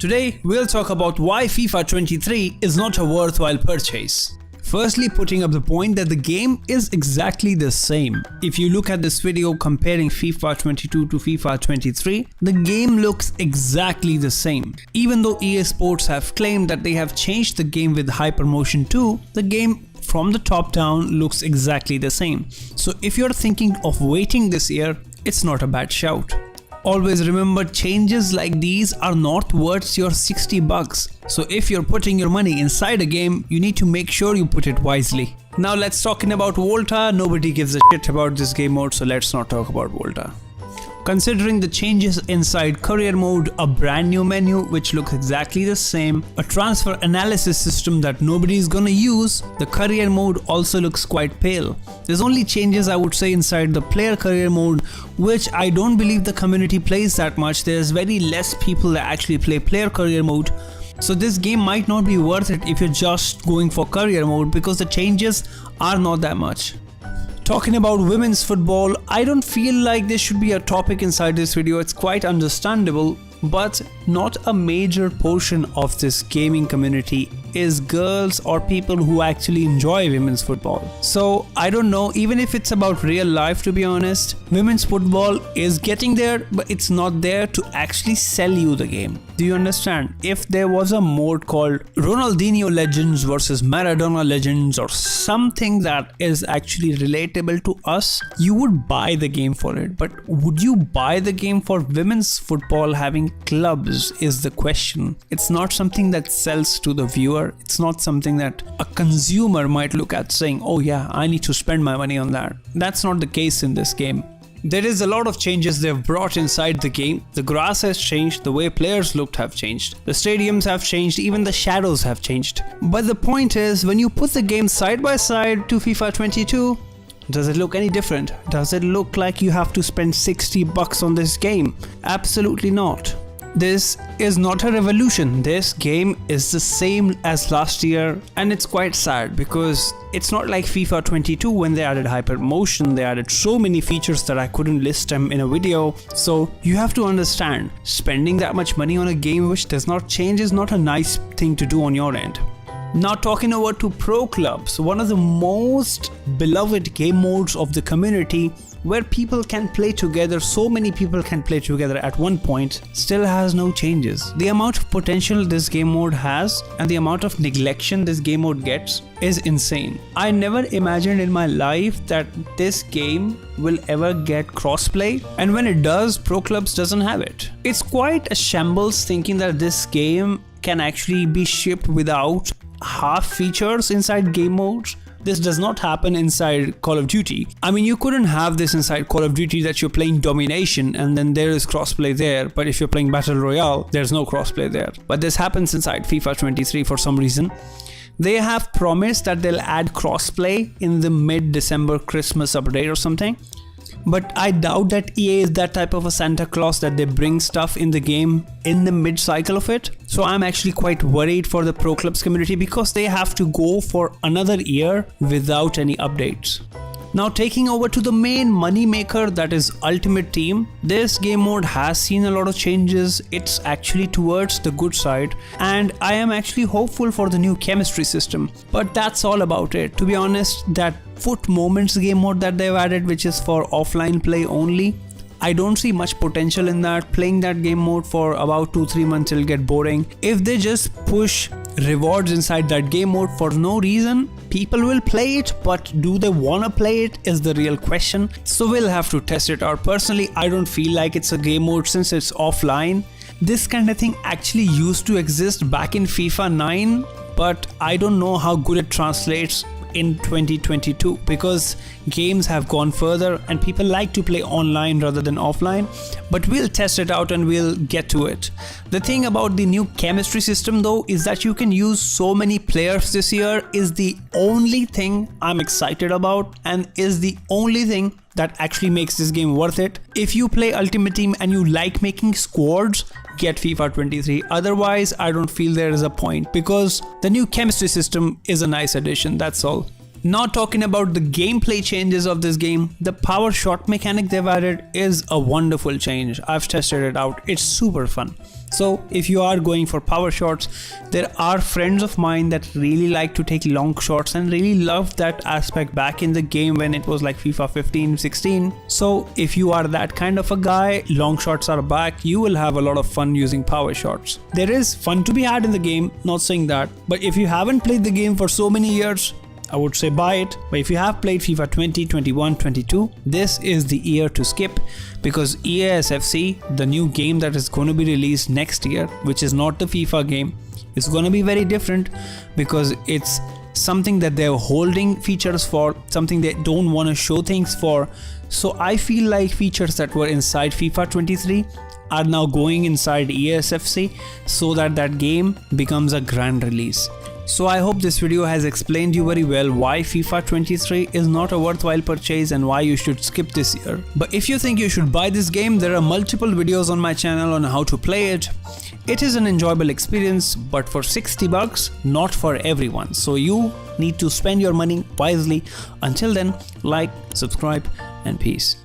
Today, we'll talk about why FIFA 23 is not a worthwhile purchase. Firstly, putting up the point that the game is exactly the same. If you look at this video comparing FIFA 22 to FIFA 23, the game looks exactly the same. Even though EA Sports have claimed that they have changed the game with Hypermotion 2, the game from the top down looks exactly the same. So if you're thinking of waiting this year, it's not a bad shout. Always remember, changes like these are not worth your $60. So if you're putting your money inside a game, you need to make sure you put it wisely. Now let's talking about Volta. Nobody gives a shit about this game mode, so let's not talk about Volta. Considering the changes inside career mode, a brand new menu which looks exactly the same, a transfer analysis system that nobody is gonna use, the career mode also looks quite pale. There's only changes I would say inside the player career mode, which I don't believe the community plays that much. There's very less people that actually play player career mode. So this game might not be worth it if you're just going for career mode because the changes are not that much. Talking about women's football, I don't feel like this should be a topic inside this video. It's quite understandable, but not a major portion of this gaming community is girls or people who actually enjoy women's football. So I don't know, even if it's about real life, to be honest, women's football is getting there, but it's not there to actually sell you the game. Do you understand? If there was a mode called Ronaldinho Legends versus Maradona Legends or something that is actually relatable to us, you would buy the game for it. But would you buy the game for women's football having clubs is the question. It's not something that sells to the viewer. It's not something that a consumer might look at saying, oh yeah, I need to spend my money on that. That's not the case in this game. There is a lot of changes they've brought inside the game. The grass has changed, the way players looked have changed, the stadiums have changed, even the shadows have changed. But the point is, when you put the game side by side to FIFA 22, does it look any different? Does it look like you have to spend $60 on this game? Absolutely not. This is not a revolution. This game is the same as last year, and it's quite sad because it's not like FIFA 22 when they added Hypermotion. They added so many features that I couldn't list them in a video. So you have to understand, spending that much money on a game which does not change is not a nice thing to do on your end. Now talking over to Pro Clubs, one of the most beloved game modes of the community, where people can play together, so many people can play together at one point, still has no changes. The amount of potential this game mode has and the amount of neglection this game mode gets is insane. I never imagined in my life that this game will ever get crossplay, and when it does, Pro Clubs doesn't have it. It's quite a shambles thinking that this game can actually be shipped without half features inside game modes. This does not happen inside Call of Duty. I mean, you couldn't have this inside Call of Duty that you're playing domination and then there is crossplay there, but if you're playing Battle Royale, there's no crossplay there. But this happens inside FIFA 23 for some reason. They have promised that they'll add crossplay in the mid-December Christmas update or something. But I doubt that EA is that type of a Santa Claus that they bring stuff in the game in the mid-cycle of it. So I'm actually quite worried for the Pro Clubs community because they have to go for another year without any updates. Now taking over to the main money maker, that is Ultimate Team. This game mode has seen a lot of changes. It's actually towards the good side, and I am actually hopeful for the new chemistry system. But that's all about it. To be honest, that Foot Moments game mode that they've added, which is for offline play only, I don't see much potential in that. Playing that game mode for about 2-3 months will get boring. If they just push rewards inside that game mode for no reason, people will play it, but do they wanna play it is the real question. So we'll have to test it out. Personally, I don't feel like it's a game mode since it's offline. This kind of thing actually used to exist back in FIFA 9, but I don't know how good it translates in 2022 because games have gone further and people like to play online rather than offline. But we'll test it out and we'll get to it. The thing about the new chemistry system though is that you can use so many players this year is the only thing I'm excited about and is the only thing that actually makes this game worth it. If you play Ultimate Team and you like making squads, get FIFA 23. Otherwise, I don't feel there is a point because the new chemistry system is a nice addition, that's all. Now talking about the gameplay changes of this game, the power shot mechanic they've added is a wonderful change. I've tested it out, it's super fun. So if you are going for power shots, there are friends of mine that really like to take long shots and really love that aspect back in the game when it was like FIFA 15, 16. So if you are that kind of a guy, long shots are back. You will have a lot of fun using power shots. There is fun to be had in the game, not saying that, but if you haven't played the game for so many years, I would say buy it. But if you have played FIFA 20, 21, 22, this is the year to skip, because EASFC, the new game that is going to be released next year, which is not the FIFA game, is going to be very different because it's something that they're holding features for, something they don't want to show things for. So I feel like features that were inside FIFA 23 are now going inside EASFC so that that game becomes a grand release. So I hope this video has explained you very well why FIFA 23 is not a worthwhile purchase and why you should skip this year. But if you think you should buy this game, there are multiple videos on my channel on how to play it. It is an enjoyable experience, but for 60 bucks, not for everyone. So you need to spend your money wisely. Until then, like, subscribe, and peace.